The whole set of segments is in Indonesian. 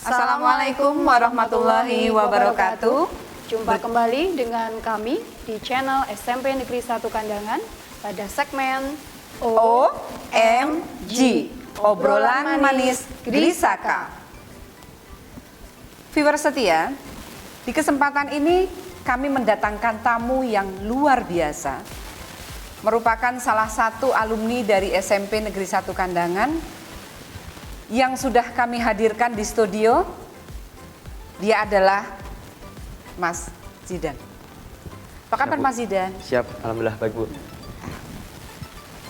Assalamualaikum warahmatullahi wabarakatuh. Jumpa kembali dengan kami di channel SMP Negeri 1 Kandangan pada segmen OMG, obrolan manis Grisaka. Viewer setia, di kesempatan ini kami mendatangkan tamu yang luar biasa. Merupakan salah satu alumni dari SMP Negeri 1 Kandangan yang sudah kami hadirkan di studio. Dia adalah Mas Zidan. Apa kabar Mas Zidan? Siap, alhamdulillah baik Bu.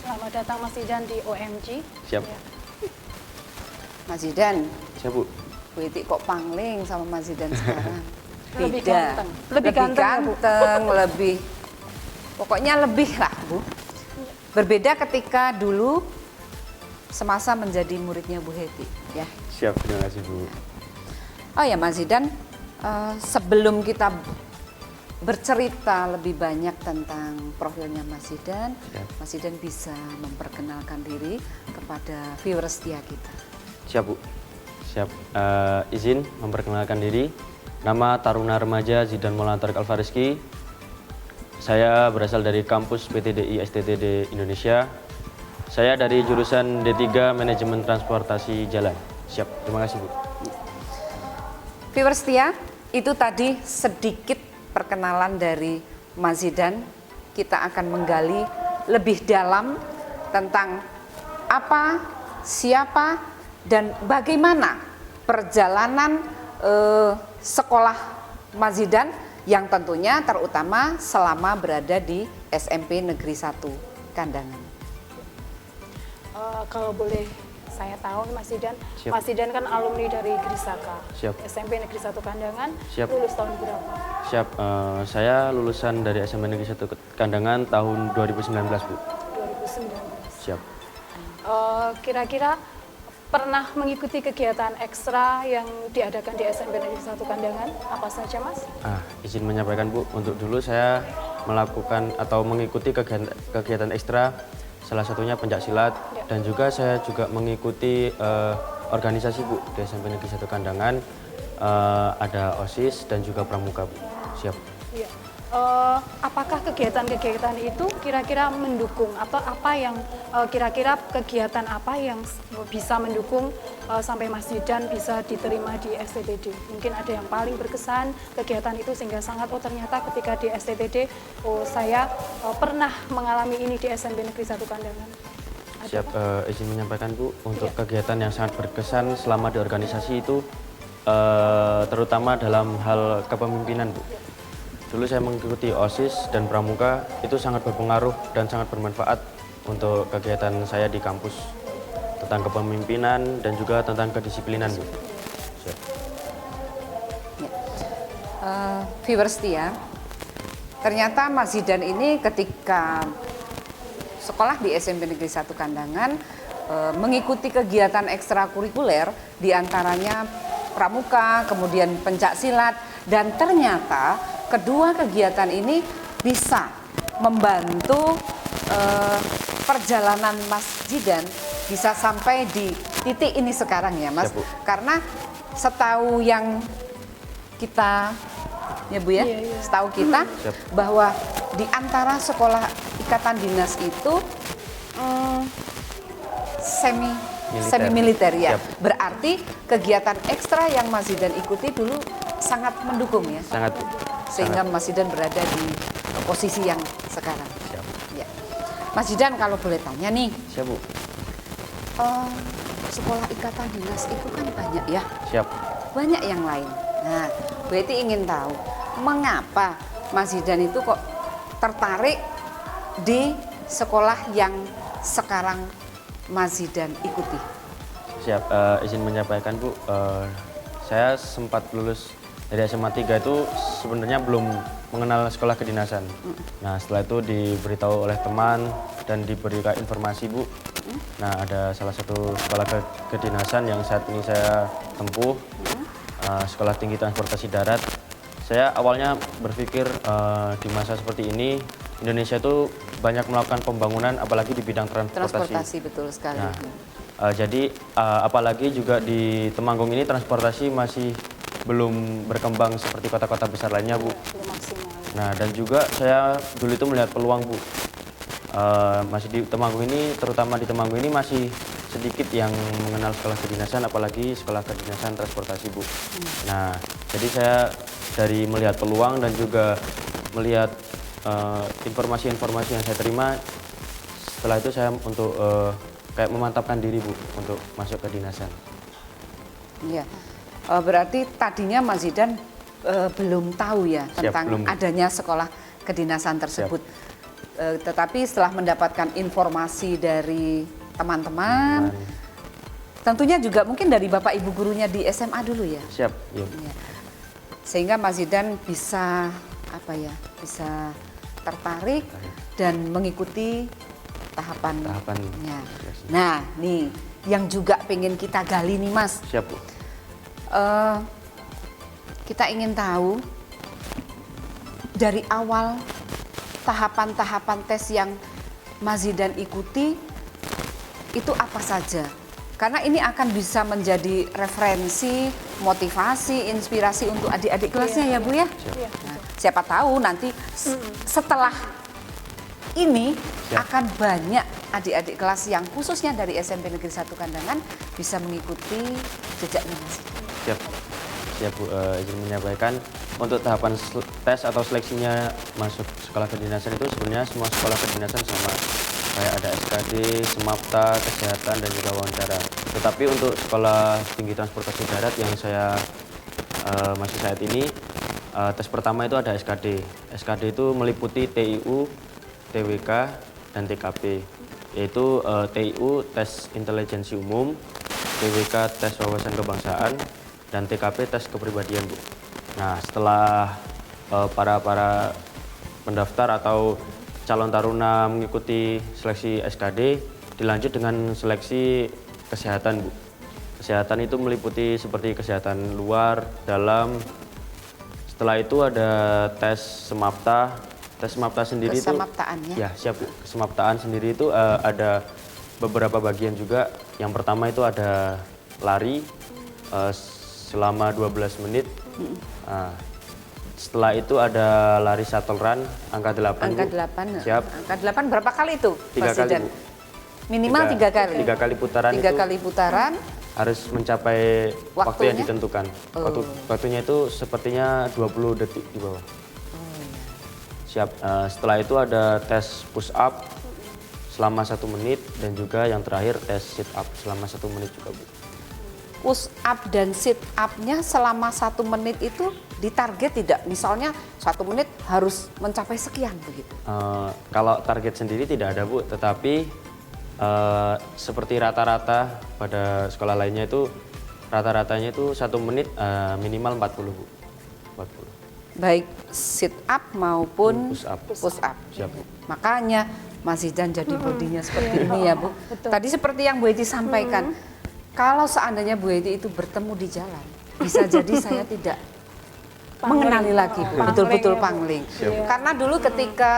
Selamat datang Mas Zidan di OMG. Siap. Ya. Mas Zidan, Siap Bu. Bu Iti kok pangling sama Mas Zidan sekarang? Lebih Beda. ganteng. Lebih ganteng ya, Bu? lebih, pokoknya lebih lah Bu. Berbeda ketika dulu semasa menjadi muridnya Bu Heti, ya. Siap, terima kasih Bu. Oh ya Mas Zidan, sebelum kita bercerita lebih banyak tentang profilnya Mas Zidan, Ya. Mas Zidan bisa memperkenalkan diri kepada viewers setia kita. Siap Bu. Siap. Izin memperkenalkan diri. Nama Taruna Remaja Zidan Maulana Tariq Alfariski. Saya berasal dari kampus PTDI STTD Indonesia. Saya dari jurusan D3 Manajemen Transportasi Jalan. Siap. Terima kasih Bu. Viewers setia, itu tadi sedikit perkenalan dari Mas Zidan. Kita akan menggali lebih dalam tentang apa, siapa, dan bagaimana perjalanan sekolah Mas Zidan yang tentunya terutama selama berada di SMP Negeri 1 Kandangan. Kalau boleh saya tahu Mas Zidan, Siap. Mas Zidan kan alumni dari Grisaka, Siap. SMP Negeri 1 Kandangan. Siap. Lulus tahun berapa? Siap. Saya lulusan dari SMP Negeri 1 Kandangan tahun 2019 Bu. 2019. Siap. Kira-kira pernah mengikuti kegiatan ekstra yang diadakan di SMP Negeri 1 Kandangan? Apa saja Mas? Izin menyampaikan Bu, untuk dulu saya melakukan atau mengikuti kegiatan ekstra, salah satunya pencaksilat, Ya. dan juga saya juga mengikuti organisasi Bu di SMP Negeri 1 Kandangan, ada OSIS dan juga Pramuka Bu. Siap. Iya. Apakah kegiatan-kegiatan itu kira-kira mendukung atau apa yang kira-kira kegiatan apa yang bisa mendukung sampai Mas Zidan bisa diterima di STTD? Mungkin ada yang paling berkesan kegiatan itu sehingga sangat ternyata ketika di STTD saya pernah mengalami ini di SMP Negeri 1 Kandangan. Ada Siap. kan? Izin menyampaikan Bu, untuk Iya. kegiatan yang sangat berkesan selama di organisasi itu terutama dalam hal kepemimpinan Bu. Dulu saya mengikuti OSIS dan Pramuka, itu sangat berpengaruh dan sangat bermanfaat untuk kegiatan saya di kampus tentang kepemimpinan dan juga tentang kedisiplinan Bu. Siap. Viewers setia, ternyata Mas Zidan ini ketika sekolah di SMP Negeri 1 Kandangan mengikuti kegiatan ekstrakurikuler, diantaranya Pramuka, kemudian pencaksilat, dan ternyata kedua kegiatan ini bisa membantu perjalanan Mas Zidan bisa sampai di titik ini sekarang ya Mas. Siap, Bu. Karena setahu yang kita ya Bu ya, Iya, iya. setahu kita Siap. bahwa di antara sekolah ikatan dinas itu semi militer ya. Siap. Berarti kegiatan ekstra yang Mas Zidan ikuti dulu sangat mendukung ya. Sangat Bu. Sehingga Sangat. Mas Zidan berada di posisi yang sekarang. Siap. Ya. Mas Zidan kalau boleh tanya nih, Siap Bu. sekolah ikatan dinas itu kan banyak ya, Siap. banyak yang lain. Nah, Bu Eti ingin tahu mengapa Mas Zidan itu kok tertarik di sekolah yang sekarang Mas Zidan ikuti. Siap. Izin menyampaikan Bu, saya sempat lulus dari SMA 3 itu sebenarnya belum mengenal sekolah kedinasan. Nah, setelah itu diberitahu oleh teman dan diberikan informasi, Bu. Nah, ada salah satu sekolah kedinasan yang saat ini saya tempuh, Sekolah Tinggi Transportasi Darat. Saya awalnya berpikir di masa seperti ini Indonesia itu banyak melakukan pembangunan, apalagi di bidang transportasi. Transportasi, betul sekali. Nah, jadi apalagi juga di Temanggung ini transportasi masih belum berkembang seperti kota-kota besar lainnya, Bu. Belum maksimal. Nah, dan juga saya dulu itu melihat peluang, Bu. Masih di Temanggung ini, terutama di Temanggung ini masih sedikit yang mengenal sekolah kedinasan, apalagi sekolah kedinasan transportasi, Bu. Nah, jadi saya dari melihat peluang dan juga melihat informasi-informasi yang saya terima, setelah itu saya untuk kayak memantapkan diri, Bu, untuk masuk kedinasan. Iya. Berarti tadinya Mas Zidan belum tahu ya Siap, tentang belum. adanya sekolah kedinasan tersebut. Tetapi setelah mendapatkan informasi dari teman-teman, tentunya juga mungkin dari Bapak Ibu gurunya di SMA dulu ya. Siap, iya. Iya. Sehingga Mas Zidan bisa bisa tertarik dan mengikuti tahapannya. Nah, nih yang juga pengen kita gali nih, Mas. Siap, Bu. Kita ingin tahu dari awal tahapan-tahapan tes yang Mas Zidan ikuti itu apa saja? Karena ini akan bisa menjadi referensi, motivasi, inspirasi untuk adik-adik kelasnya ya, Bu ya. Iya. Nah, siapa tahu nanti setelah ini akan banyak adik-adik kelas yang khususnya dari SMP Negeri 1 Kandangan bisa mengikuti jejaknya Mas Zidan. Siap. Siap, Bu. Izin menyampaikan untuk tahapan tes atau seleksinya masuk sekolah kedinasan itu sebenarnya semua sekolah kedinasan sama. Kayak ada SKD, Semapta, Kesehatan, dan juga wawancara. Tetapi untuk Sekolah Tinggi Transportasi Darat yang saya masih saat ini, tes pertama itu ada SKD. SKD itu meliputi TIU, TWK, dan TKP. Yaitu TIU, tes intelijensi umum, TWK, tes wawasan kebangsaan, dan TKP, tes kepribadian, Bu. Nah, setelah para pendaftar atau calon taruna mengikuti seleksi SKD, dilanjut dengan seleksi kesehatan, Bu. Kesehatan itu meliputi seperti kesehatan luar, dalam. Setelah itu ada tes Semapta. Tes Semapta sendiri itu Kesemaptaan ya? Ya, siap, Bu. Kesemaptaan sendiri itu ada beberapa bagian juga. Yang pertama itu ada lari selama 12 menit. Setelah itu ada lari shuttle run angka 8. Angka Bu. 8. Siap. Angka 8 berapa kali itu? 3 Mas kali, Zidan? Bu. Minimal 3 kali. 3 kali putaran 3 itu kali putaran. harus mencapai waktu yang Waktunya? ditentukan. Waktunya itu sepertinya 20 detik di bawah. Siap. Setelah itu ada tes push up selama 1 menit dan juga yang terakhir tes sit up selama 1 menit juga, Bu. Push up dan sit up-nya selama 1 menit itu ditarget tidak? Misalnya 1 menit harus mencapai sekian begitu. Kalau target sendiri tidak ada, Bu, tetapi seperti rata-rata pada sekolah lainnya itu rata-ratanya itu 1 menit minimal 40, Bu. 40. Baik sit up maupun Push up. push up. Siap, Bu. Makanya Mas Zidan jadi bodinya seperti ini ya, Bu. Betul. Tadi seperti yang Bu Edi sampaikan, kalau seandainya Bu Edi itu bertemu di jalan, bisa jadi saya tidak mengenali lagi, Bu. Betul-betul Pangling ya, Bu. pangling. Karena dulu ketika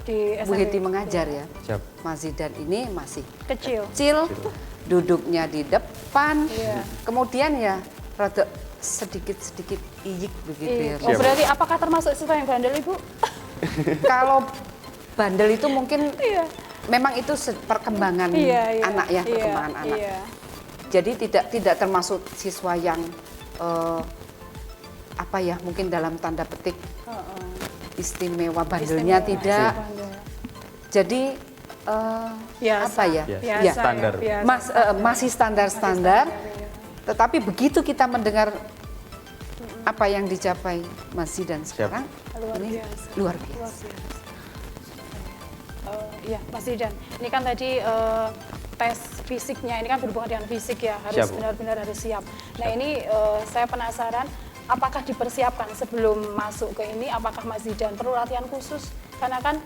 Di Bu SMP. Edi mengajar ya, Siap. Mas Zidan ini masih Kecil. kecil, duduknya di depan, Iya. kemudian ya rada sedikit-sedikit iyik begitu ya. Oh, berarti apakah termasuk siswa yang bandel, Ibu? Kalau bandel itu mungkin Iya. memang itu perkembangan Iya. anak ya, Iya, perkembangan anak. Iya. Jadi tidak termasuk siswa yang apa ya, mungkin dalam tanda petik istimewa bandelnya Istimewa, tidak. bandel. Jadi Biasa. apa ya? Biasa. Ya, Biasa, Standar. ya, biasa. masih standar-standar. Tetapi begitu kita mendengar apa yang dicapai Mas Zidan sekarang, Luar ini biasa. luar biasa. Iya, Mas Zidan. Ini kan tadi tes fisiknya. Ini kan berhubungan dengan fisik ya, harus Siap, Bu. benar-benar harus siap. Nah ini saya penasaran, apakah dipersiapkan sebelum masuk ke ini, apakah Mas Zidan perlu latihan khusus? Karena kan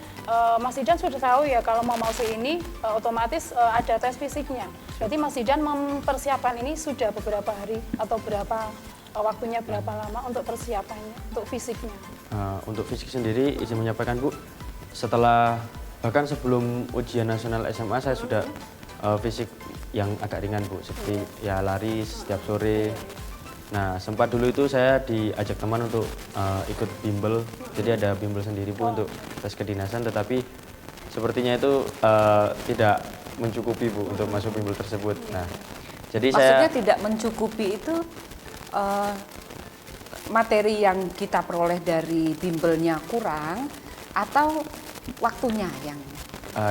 Mas Zidan sudah tahu ya kalau mau masuk ini otomatis ada tes fisiknya. Berarti Mas Zidan mempersiapkan ini sudah beberapa hari atau berapa waktunya berapa lama untuk persiapannya, untuk fisiknya? Untuk fisik sendiri, izin menyampaikan Bu, setelah bahkan sebelum ujian nasional SMA saya sudah fisik yang agak ringan Bu, seperti ya lari setiap sore. Nah sempat dulu itu saya diajak teman untuk ikut bimbel, jadi ada bimbel sendiri Bu untuk tes kedinasan, tetapi sepertinya itu tidak mencukupi Bu untuk masuk bimbel tersebut. Nah jadi Maksudnya saya tidak mencukupi itu materi yang kita peroleh dari bimbelnya kurang atau waktunya yang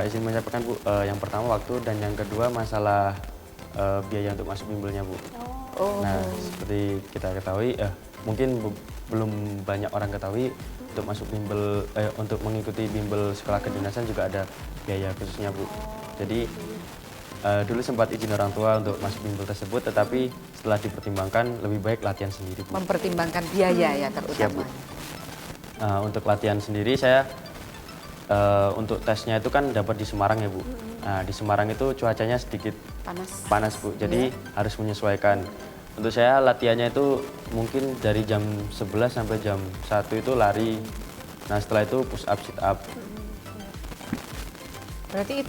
izin menyampaikan Bu, yang pertama waktu dan yang kedua masalah biaya untuk masuk bimbelnya Bu. Nah seperti kita ketahui, mungkin belum banyak orang ketahui untuk masuk bimbel, untuk mengikuti bimbel sekolah kedinasan juga ada biaya khususnya Bu. Jadi dulu sempat izin orang tua untuk masuk bimbel tersebut, tetapi setelah dipertimbangkan lebih baik latihan sendiri Bu. mempertimbangkan biaya ya Siap, Bu. terutama. Untuk latihan sendiri saya untuk tesnya itu kan dapat di Semarang ya Bu. Nah di Semarang itu cuacanya sedikit panas Bu, jadi harus menyesuaikan. Untuk saya latihannya itu mungkin dari jam 11 sampai jam 1 itu lari. Nah setelah itu push up, sit up. Berarti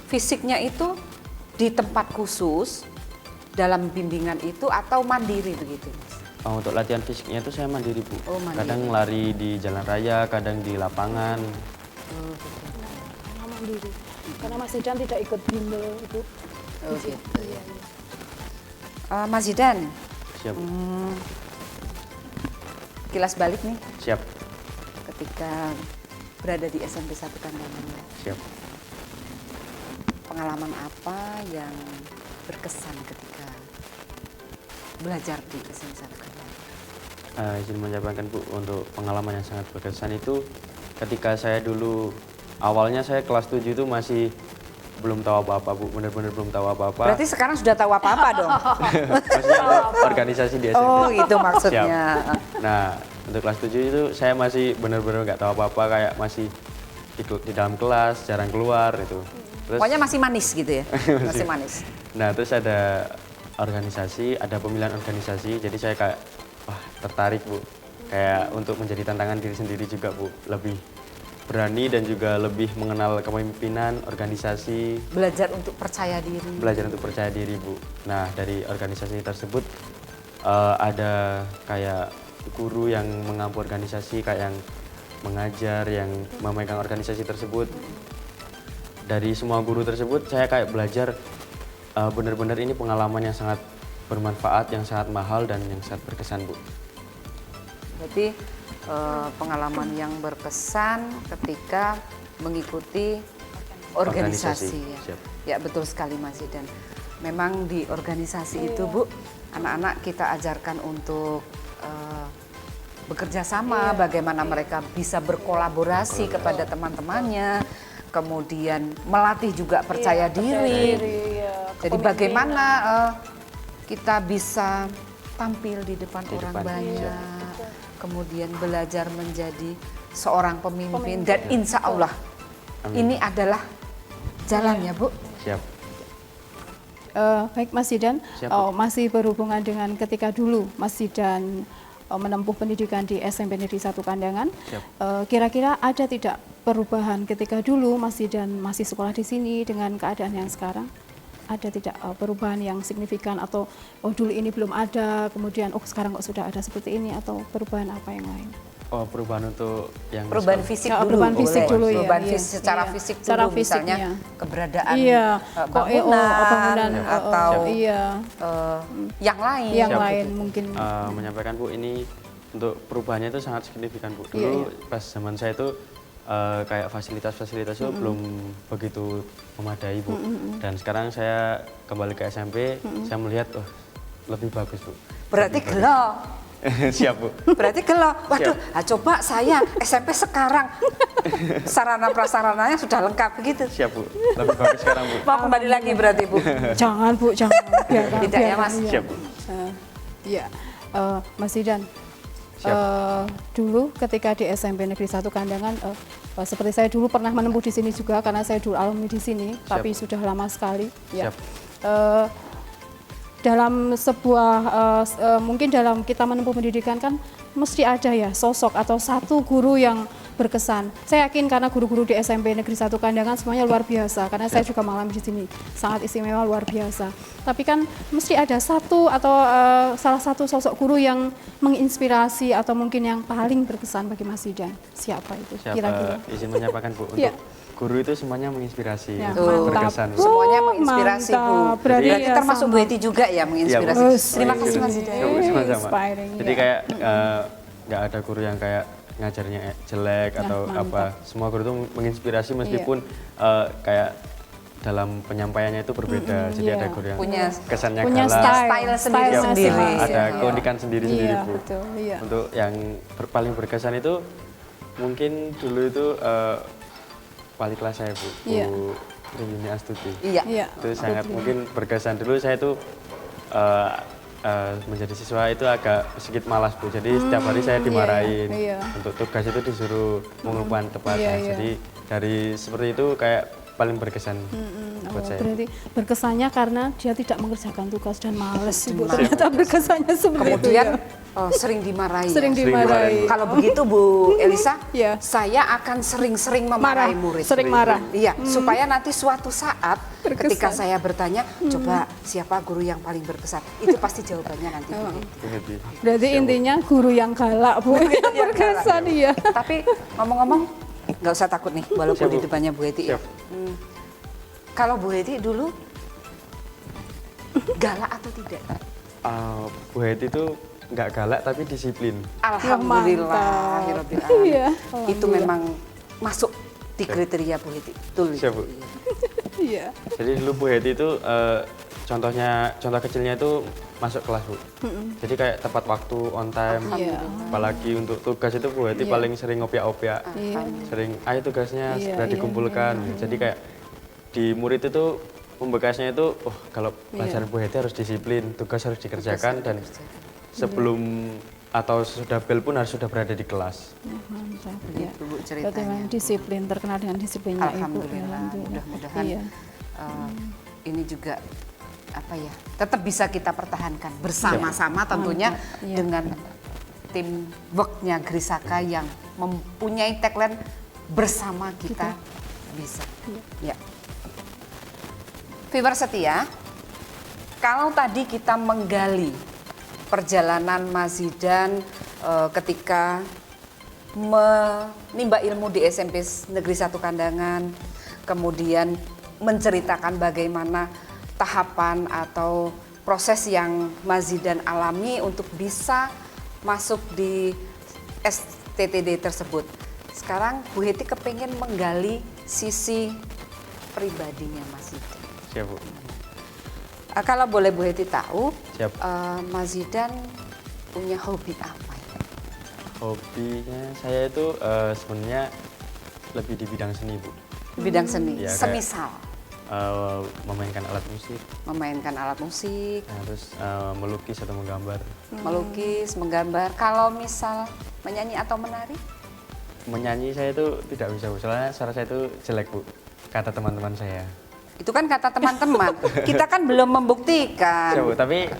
fisiknya itu di tempat khusus dalam bimbingan itu atau mandiri begitu Mas? Untuk latihan fisiknya itu saya mandiri Bu. Oh, mandiri. Kadang lari di jalan raya, kadang di lapangan. Karena mandiri. Karena Mas Zidan tidak ikut bimbel itu. Oh gitu ya. Mas Zidan, Siap Bu. kilas balik nih Siap, ketika berada di SMP 1 Kandangan. siap. Pengalaman apa yang berkesan ketika belajar di SMP 1 Kandangan? Izin menyampaikan Bu, untuk pengalaman yang sangat berkesan itu ketika saya dulu awalnya saya kelas 7 itu masih belum tahu apa-apa Bu, benar-benar belum tahu apa-apa. Berarti sekarang sudah tahu apa-apa dong? Masih ada organisasi di SMP. Oh gitu maksudnya. Nah untuk kelas 7 itu saya masih benar-benar nggak tahu apa-apa, kayak masih di dalam kelas, jarang keluar itu. Terus, Pokoknya masih manis gitu ya? Masih manis. nah terus ada organisasi, ada pemilihan organisasi, jadi saya kayak wah tertarik Bu. Kayak untuk menjadi tantangan diri sendiri juga Bu, lebih berani dan juga lebih mengenal kepemimpinan organisasi, Belajar untuk percaya diri. belajar untuk percaya diri Bu. Nah dari organisasi tersebut ada kayak guru yang mengampu organisasi, kayak yang mengajar, yang memegang organisasi tersebut. Dari semua guru tersebut saya kayak belajar benar-benar ini pengalaman yang sangat bermanfaat, yang sangat mahal dan yang sangat berkesan Bu. Berarti pengalaman yang berkesan ketika mengikuti organisasi. Organisasi, Ya. siap. Ya betul sekali Mas Zidan. Memang di organisasi itu Bu, anak-anak kita ajarkan untuk bekerja sama, bagaimana mereka bisa berkolaborasi kepada teman-temannya, kemudian melatih juga percaya diri. Jadi bagaimana kita bisa tampil di depan orang depan, banyak, kemudian belajar menjadi seorang pemimpin dan insya Allah Amin. ini adalah jalannya Bu. Siap. Baik Mas Zidan, Siap, Bu. masih berhubungan dengan ketika dulu Mas Zidan menempuh pendidikan di SMP Negeri 1 Kandangan. Kira-kira ada tidak perubahan ketika dulu Mas Zidan masih sekolah di sini dengan keadaan yang sekarang? Ada tidak perubahan yang signifikan atau dulu ini belum ada, kemudian sekarang kok sudah ada seperti ini, atau perubahan apa yang lain? Oh perubahan untuk yang Perubahan sekolah. fisik Ya, dulu, perubahan fisik boleh. dulu ya, Perubahan iya. secara Iya. fisik dulu, Secara misalnya fisiknya. keberadaan Iya, bangunan, bangunan atau iya, yang lain. yang Siap, lain gitu. mungkin. Menyampaikan Bu, ini untuk perubahannya itu sangat signifikan Bu. Dulu Iya. pas zaman saya itu kayak fasilitas-fasilitas itu belum begitu memadai Bu. Dan sekarang saya kembali ke SMP, saya melihat lebih bagus Bu. Berarti gelo. Siap Bu. Berarti gelo. Waduh, Siap. coba saya SMP sekarang sarana prasarananya sudah lengkap begitu. Siap Bu, lebih bagus sekarang Bu. Mau kembali lagi berarti Bu? Jangan Bu, jangan. Biarkan, Tidak ya, biarkan, Mas? iya. Siap Bu. Iya, Mas Zidan. Siap. Dulu ketika di SMP Negeri 1 Kandangan, seperti saya dulu pernah menempuh di sini juga karena saya dulu alumni di sini, tapi sudah lama sekali. Ya. Siap. Dalam sebuah mungkin dalam kita menempuh pendidikan kan mesti ada ya sosok atau satu guru yang berkesan. Saya yakin karena guru-guru di SMP Negeri 1 Kandangan semuanya luar biasa karena saya juga mengalami di sini sangat istimewa luar biasa. Tapi kan mesti ada satu atau salah satu sosok guru yang menginspirasi atau mungkin yang paling berkesan bagi Mas Zidan. Siapa itu? Siap, Kira-kira. izin menyampaikan Bu, untuk Iya. guru itu semuanya menginspirasi, Ya, berkesan Bu. Semuanya menginspirasi Bu. mantap. Berarti Berarti ya termasuk sama. Bu Eti juga ya menginspirasi. Iya, Bu. Terima kasih Mas Zidan. Ya, Bu, sama-sama. Inspiring, Jadi ya. kayak nggak ada guru yang kayak ngajarnya jelek atau mantap. apa. Semua guru itu menginspirasi meskipun kayak dalam penyampaiannya itu berbeda. Jadi iya. ada guru yang Punya- kesannya punya galak, style sendiri-sendiri. Ya, masing-masing. ada Iya. keunikan sendiri-sendiri Iya, Bu. betul, iya. Untuk yang paling berkesan itu mungkin dulu itu wali kelas saya Bu, Iya. Bu Rini Astuti. Iya. Iya. Itu sangat mungkin berkesan. Dulu saya itu menjadi siswa itu agak sedikit malas Bu, jadi setiap hari saya dimarahin. iya. Untuk tugas itu disuruh mengumpulkan tepat. Iya, Nah, iya. jadi dari seperti itu kayak paling berkesan buat saya. Berarti berkesannya karena dia tidak mengerjakan tugas dan males Ibu. Ternyata berkesannya seperti Kemudian itu. sering dimarahi. Sering ya. dimarahi. Kalau begitu Bu Elisa, Iya. saya akan sering-sering memarahi Marah, murid. sering marah. Iya, supaya nanti suatu saat Berkesan. ketika saya bertanya, coba siapa guru yang paling berkesan? Itu pasti jawabannya nanti. Bu Eti. Begitu. Berarti intinya guru yang galak Bu. Yang berkesan iya. Tapi ngomong-ngomong, nggak usah takut nih, walaupun Siap, di Bu. depannya Bu Eti. Ya. Siap. Kalau Bu Eti dulu galak atau tidak? Bu Heti itu nggak galak tapi disiplin. Alhamdulillah. Mantap. Iya, Itu alhamdulillah. memang masuk di kriteria Bu Heti. Betul. Siap, Bu. Iya. Iya. Jadi dulu Bu Heti itu contoh kecilnya itu masuk kelas Bu. Jadi kayak tepat waktu, on time. Iya. Apalagi untuk tugas itu Bu Heti Iya. paling sering ngopiak-opiak. Iya. Sering, ayo tugasnya Iya, sudah iya, dikumpulkan. Jadi kayak di murid itu pembekasnya itu, kalau pelajaran Bu Heti harus disiplin, tugas harus dikerjakan dan sebelum atau sudah bel pun harus sudah berada di kelas. Mantap. Begitu, Ya. Bu, ceritanya. Berarti memang disiplin, terkenal dengan disiplinnya Ibu. Alhamdulillah. Mudah-mudahan Iya. ini juga apa ya, tetap bisa kita pertahankan bersama-sama tentunya Iya. dengan tim worknya Grisaka yang mempunyai tagline bersama kita bisa. Ya. Viewer setia, kalau tadi kita menggali perjalanan Mas Zidan ketika menimba ilmu di SMP Negeri 1 Kandangan, kemudian menceritakan bagaimana tahapan atau proses yang Mas Zidan alami untuk bisa masuk di STTD tersebut. Sekarang Bu Heti kepengen menggali sisi pribadinya Mas Zidan. Siap Bu. Kalau boleh Bu Heti tahu, Siap. Mas Zidan punya hobi apa ya? Hobinya saya itu sebenarnya lebih di bidang seni Bu. Di bidang seni, Iya, kayak- semisal Memainkan alat musik, memainkan alat musik, terus melukis atau menggambar. melukis, menggambar. Kalau misal menyanyi atau menari, Menyanyi saya itu tidak bisa Bu, soalnya suara saya itu jelek Bu, kata teman-teman saya. itu kan kata teman-teman. Kita kan belum membuktikan. Siap Bu, tapi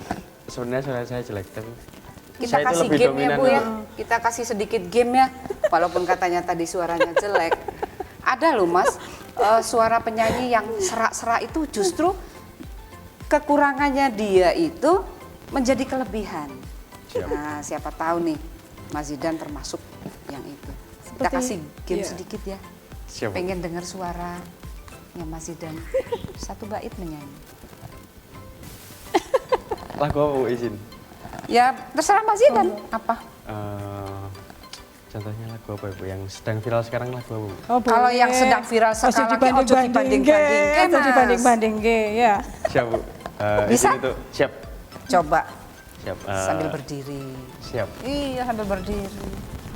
sebenarnya suara saya jelek, tapi Kita saya itu kasih lebih game ya dominan Bu ya. Kita kasih sedikit game ya. Walaupun katanya tadi suaranya jelek. Ada loh Mas, suara penyanyi yang serak-serak itu justru kekurangannya dia itu menjadi kelebihan. Siap. Nah, siapa tahu nih Mas Zidan termasuk yang itu. Kita Seperti- kasih game iya. sedikit ya. Siap Bu. Pengen dengar suaranya Mas Zidan. Satu bait menyanyi. Lagu apa Bu, izin? Ya terserah Mas Zidan. Apa? Contohnya lagu apa Bu, yang sedang viral sekarang lagu apa Bu? Oh, Kalau boleh. yang sedang viral Ojo sekarang, dibanding-bandingke, ojo Mas. dibanding-bandingke, ya. Siap Bu. Bisa? Izin itu siap. Coba Siap. sambil berdiri. Siap. Iya sambil berdiri.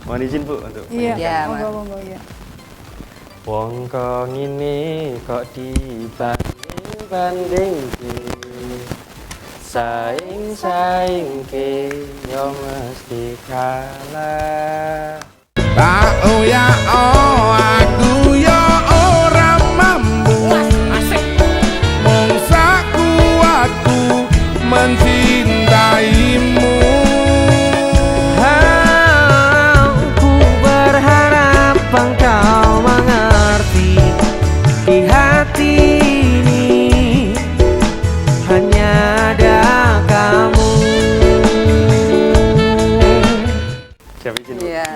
Mohon izin Bu untuk Iya, Iya, monggo, monggo, ya. Wong kok ngene kok dibanding-bandingke. Saing-saingke yo mesti kalah. Oh ya oh aku ya ora mampu mung sakuatku mencintaimu. Aku berharap engkau mengerti di hati ini hanya ada kamu. Siap izin, Bu. Iya.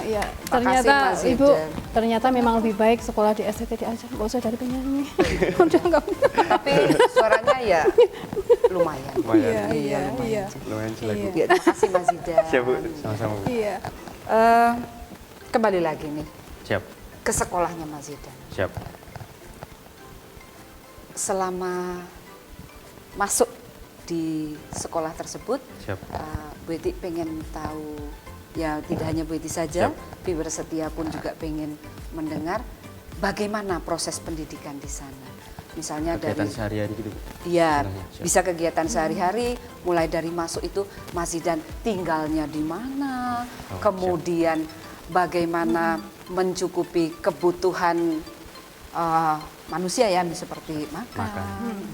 Ya, Makasih, ternyata Mas Ibu Zidan. ternyata memang lebih baik sekolah di STT aja, nggak usah dari penyanyi. Udah nggak. Tapi suaranya ya lumayan. Lumayan. Iya. Lumayan jelek, Bu. Ya, terima kasih Mas Zidan. Siap, Bu. Sama-sama, Bu. Iya. Kembali lagi nih Siap. ke sekolahnya Mas Zidan. Siap. Selama masuk di sekolah tersebut, Siap. Bu Eti pengen tahu, ya tidak hanya Bu Eti saja, Siap. viewer setia pun juga pengen mendengar bagaimana proses pendidikan di sana. Misalnya Kegiatan dari sehari-hari gitu, Bu. Iya, Contohnya, siap. bisa kegiatan sehari-hari, mulai dari masuk itu Mas Zidan tinggalnya di mana, Oh, kemudian bagaimana mencukupi kebutuhan manusia ya, seperti makan,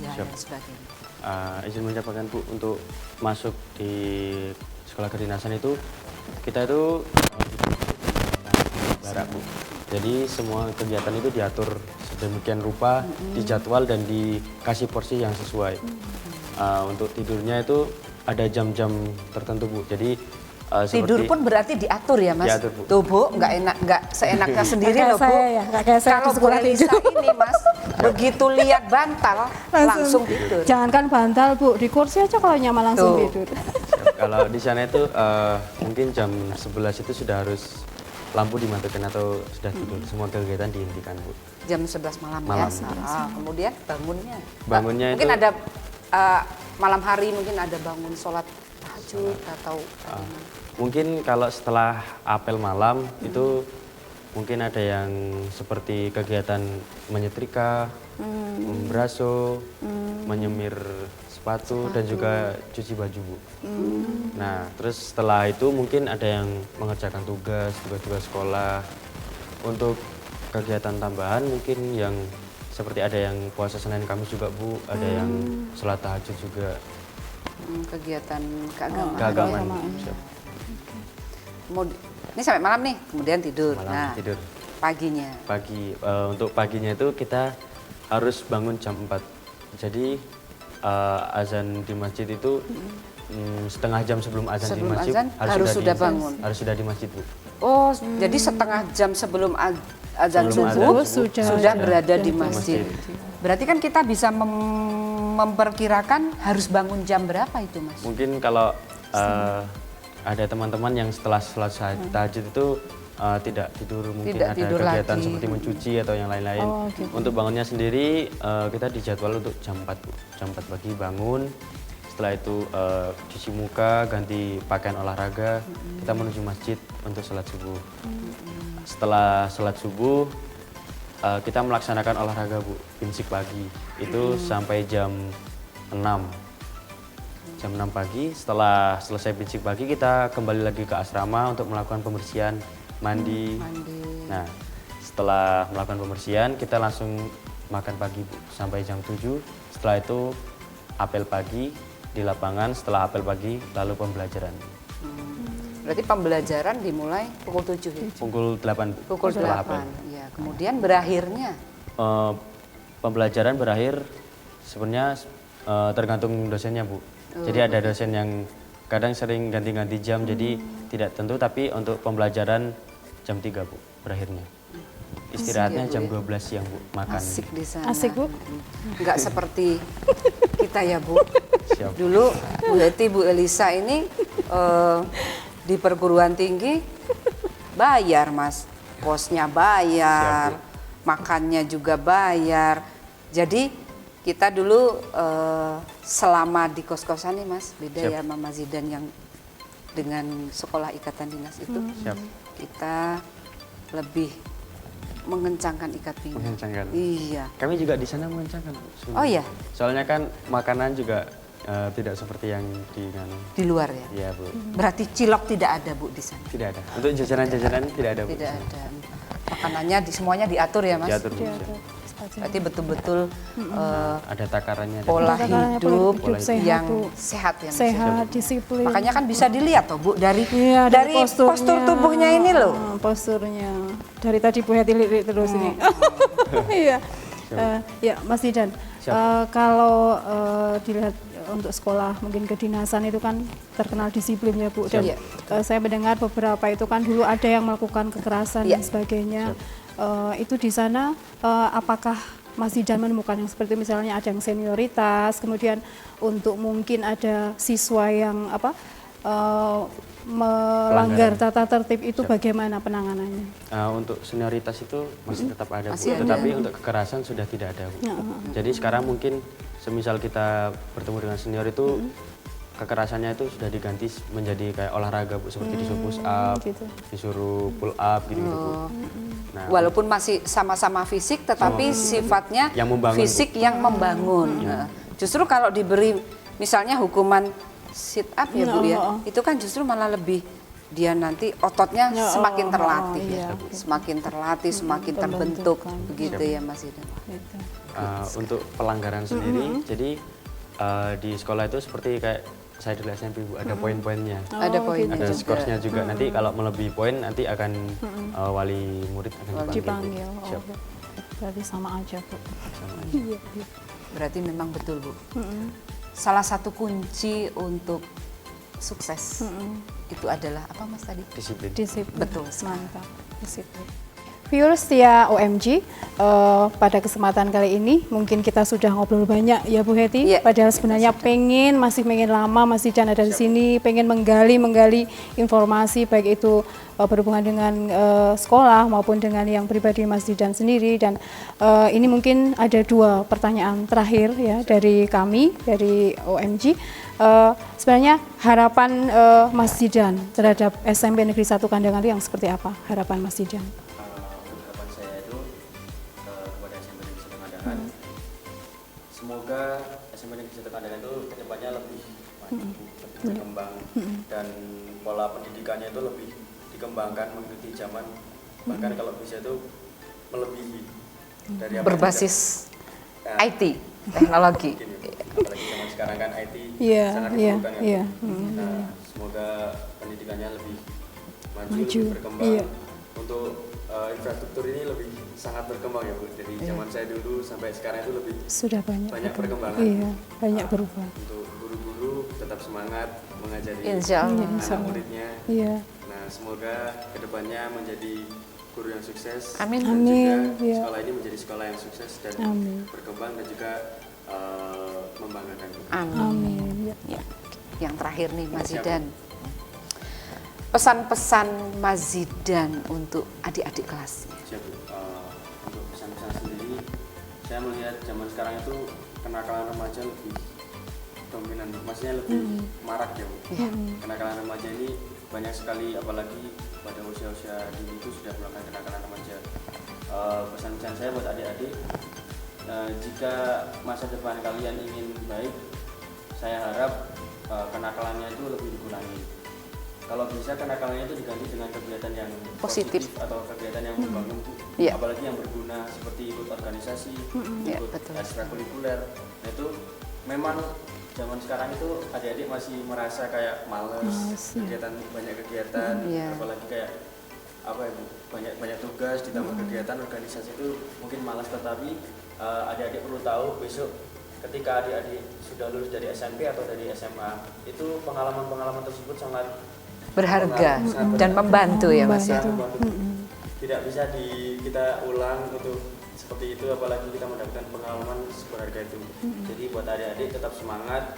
ya, Siap. dan sebagainya. Izin menyampaikan, Bu, untuk masuk di sekolah kedinasan itu kita itu barak, Bu. Jadi semua kegiatan itu diatur sedemikian rupa, dijadwal dan dikasih porsi yang sesuai. Untuk tidurnya itu ada jam-jam tertentu, Bu. Jadi Tidur pun berarti diatur ya Mas? Diatur, Bu. Tuh Bu, nggak seenaknya sendiri Kayak loh Bu. saya ya, kayak saya Kalau di sekolah Bu Elisa tidur. ini Mas, begitu lihat bantal langsung tidur. Jangankan bantal Bu, di kursi aja kalau nyaman langsung Tuh. tidur. kalau di sana itu mungkin jam 11 itu sudah harus lampu dimatikan atau sudah tidur. Semua kegiatan dihentikan, Bu. Jam 11 malam, Malam. ya. Kemudian bangunnya. Bangunnya mungkin itu- ada malam hari mungkin ada bangun sholat tahajud atau Mungkin kalau setelah apel malam itu mungkin ada yang seperti kegiatan menyetrika, memberaso, menyemir sepatu dan juga cuci baju, Bu. Nah, terus setelah itu mungkin ada yang mengerjakan tugas-tugas sekolah. Untuk kegiatan tambahan mungkin yang seperti ada yang puasa Senin Kamis juga, Bu, ada yang sholat tahajud juga, kegiatan keagamaan. keagamaan. Siap. Ini sampai malam nih, kemudian tidur. Malam Nah, tidur. paginya. Pagi untuk paginya itu kita harus bangun jam 4. Jadi azan di masjid itu setengah jam sebelum azan Sebelum di masjid azan harus sudah bangun. Harus sudah di masjid, Bu. Oh, jadi setengah jam sebelum azan Sebelum subuh azan subuh, sudah berada di di masjid. masjid. Berarti kan kita bisa memperkirakan harus bangun jam berapa itu, Mas? Mungkin kalau ada teman-teman yang setelah sholat tahajud itu tidak tidur, mungkin Tidak ada tidur kegiatan lagi. seperti mencuci atau yang lain-lain. Oh, gitu. Untuk bangunnya sendiri kita dijadwal untuk jam 4, Bu. Jam 4 pagi bangun. Setelah itu cuci muka, ganti pakaian olahraga, kita menuju masjid untuk sholat subuh. Setelah sholat subuh, kita melaksanakan olahraga, Bu, binsik pagi. Itu sampai jam 6. Jam 6 pagi, setelah selesai binsik pagi, kita kembali lagi ke asrama untuk melakukan pembersihan, mandi. Nah, setelah melakukan pembersihan, kita langsung makan pagi, Bu, sampai jam 7. Setelah itu apel pagi di lapangan, setelah apel pagi lalu pembelajaran. Berarti pembelajaran dimulai pukul 7 ya? Pukul 8, Bu, Pukul setelah apel. 8. Ya, kemudian berakhirnya Pembelajaran berakhir sebenarnya tergantung dosennya, Bu. Jadi ada dosen yang kadang sering ganti-ganti jam, jadi tidak tentu, tapi untuk pembelajaran jam 3, Bu, berakhirnya. Istirahatnya jam 12 siang, Bu, makan. asik di sana. Asik, Bu. Nggak seperti kita ya, Bu. Siap. Dulu Bu Eti, Bu Elisa ini di perguruan tinggi bayar, Mas. Kosnya bayar, makannya juga bayar. Jadi kita dulu selama di kos-kosan nih, Mas, beda Siap. ya sama Mas Zidan yang dengan sekolah ikatan dinas itu. Siap. Kita lebih mengencangkan ikat pinggang. Mengencangkan. Iya. Kami juga di sana mengencangkan, Bu. sebenarnya. Oh iya, Soalnya kan makanan juga tidak seperti yang di di luar ya. Iya, Bu. Berarti cilok tidak ada Bu di sana. Tidak ada. Untuk jajanan-jajanan tidak ada, Bu. Tidak ada. Makanannya semuanya diatur ya Mas. Diatur, Bu. Berarti betul-betul Ada takarannya. pola Takarannya hidup pola hidup sehat, yang Bu. sehat ya Mas. Sehat, disiplin. Makanya kan bisa dilihat toh Bu dari Iya, dari postur tubuhnya ini loh. Posturnya. Dari tadi Bu Heti lirik terus ini. Iya. Ya, Mas Zidan. Kalau dilihat untuk sekolah mungkin kedinasan itu kan terkenal disiplin ya Bu. Dan Iya. saya mendengar beberapa itu kan dulu ada yang melakukan kekerasan Iya. dan sebagainya. Itu di sana apakah Mas Zidan menemukan yang seperti misalnya ada yang senioritas, kemudian untuk mungkin ada siswa yang melanggar tata tertib itu bagaimana penanganannya? Untuk senioritas itu masih tetap ada, Bu. Masih ada. Tetapi untuk kekerasan sudah tidak ada, Bu. Jadi sekarang mungkin semisal kita bertemu dengan senior itu kekerasannya itu sudah diganti menjadi kayak olahraga, Bu, seperti disuruh push up, gitu. disuruh pull up gitu, Bu. Nah, Walaupun masih sama-sama fisik, tetapi sifatnya Yang membangun, fisik yang membangun. Nah, justru kalau diberi misalnya hukuman sit up ya Bu ya, itu kan justru malah lebih dia nanti ototnya semakin terlatih ya, semakin terlatih, semakin terbentuk begitu ya Mas Zidan. Gitu. Untuk pelanggaran sendiri, jadi di sekolah itu seperti kayak saya dulu SMP, Bu, ada poin-poinnya. Ada poinnya Ada juga. skorsnya juga. Nanti kalau melebihi poin nanti akan wali murid akan dipanggil. Dipanggil. Bu. Siap. Berarti sama aja Bu. Sama aja. Iya. Berarti memang betul Bu. Salah satu kunci untuk sukses itu adalah apa Mas tadi? Disiplin. Disiplin. Betul. Mantap. Disiplin. Viewers setia OMG, pada kesempatan kali ini mungkin kita sudah ngobrol banyak ya Bu Heti. Iya. Padahal sebenarnya masih pengen lama Mas Zidan ada di sini, pengen menggali informasi baik itu berhubungan dengan sekolah maupun dengan yang pribadi Mas Zidan sendiri. Dan ini mungkin ada 2 pertanyaan terakhir ya dari kami, dari OMG. Sebenarnya harapan Mas Zidan terhadap SMP Negeri 1 Kandangan itu yang seperti apa harapan Mas Zidan? Harapan saya itu kepada SMP Negeri 1 Kandangan, semoga SMP Negeri 1 Kandangan itu kedepannya lebih maju, lebih berkembang, dan pola pendidikannya itu lebih dikembangkan mengikuti zaman, bahkan kalau bisa itu melebihi dari apa yang Berbasis sudah- IT, teknologi. Mungkin ya, Bu. Apalagi zaman sekarang kan IT Iya, sangat iya, diperlukan ya, Bu. iya. Nah, semoga pendidikannya lebih maju, Maju, lebih berkembang. iya. Untuk infrastruktur ini lebih sangat berkembang ya Bu. Dari zaman saya dulu sampai sekarang itu lebih Sudah banyak perkembangan. Iya, banyak berubah. Untuk guru-guru tetap semangat mengajari Insya Allah. anak muridnya. Iya. Nah, semoga kedepannya menjadi guru yang sukses. Amin. Dan Amin, juga iya. sekolah ini menjadi sekolah yang sukses dan Amin. berkembang dan juga membanggakan. Amin. Amin. Ya. Ya. Yang terakhir nih Mas Zidan. Pesan-pesan Mas Zidan untuk adik-adik kelasnya. Siap, Bu. Untuk pesan-pesan sendiri, saya melihat zaman sekarang itu kenakalan remaja lebih dominan, maksudnya lebih marak ya Bu. Kenakalan remaja ini banyak sekali, apalagi pada usia-usia dini itu sudah melakukan kenakalan remaja. Pesan-pesan saya buat adik-adik, jika masa depan kalian ingin baik, saya harap kenakalannya itu lebih dikurangi. Kalau bisa kenakalannya itu diganti dengan kegiatan yang Positif. atau kegiatan yang membangun, Bu. Iya. Apalagi yang berguna seperti ikut organisasi, Iya, ikut betul. ekstrakurikuler. Nah itu memang zaman sekarang itu adik-adik masih merasa kayak males, kegiatan banyak kegiatan, Iya. apalagi kayak apa ya Bu, banyak tugas ditambah kegiatan organisasi itu mungkin malas, tetapi adik-adik perlu tahu besok ketika adik-adik sudah lulus dari SMP atau dari SMA itu pengalaman-pengalaman tersebut sangat Berharga sangat dan membantu ya Mas ya. sangat membantu. Tidak bisa kita ulang untuk seperti itu, apalagi kita mendapatkan pengalaman berharga itu. Jadi buat adik-adik tetap semangat,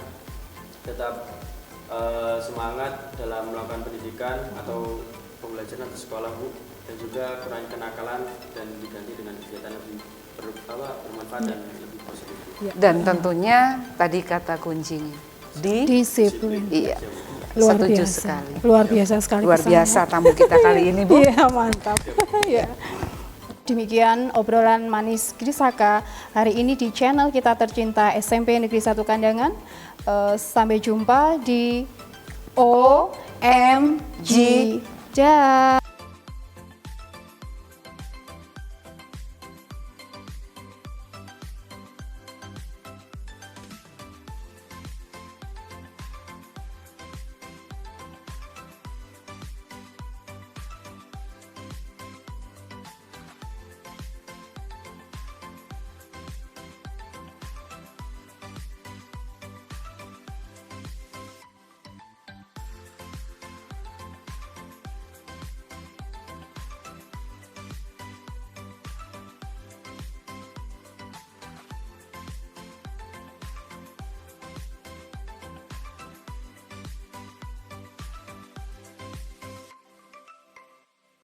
semangat dalam melakukan pendidikan atau pembelajaran atau sekolah Bu, dan juga kurangi kenakalan dan diganti dengan kegiatan lebih bermanfaat dan lebih positif. Dan tentunya tadi kata kuncinya Disiplin. Iya. Luar Setuju biasa. sekali. Luar biasa sekali. Luar pesannya. biasa tamu kita kali ini Bu. Iya, mantap. Iya. Demikian obrolan manis Grisaka hari ini di channel kita tercinta SMP Negeri 1 Kandangan. Sampai jumpa di OMG. Dah.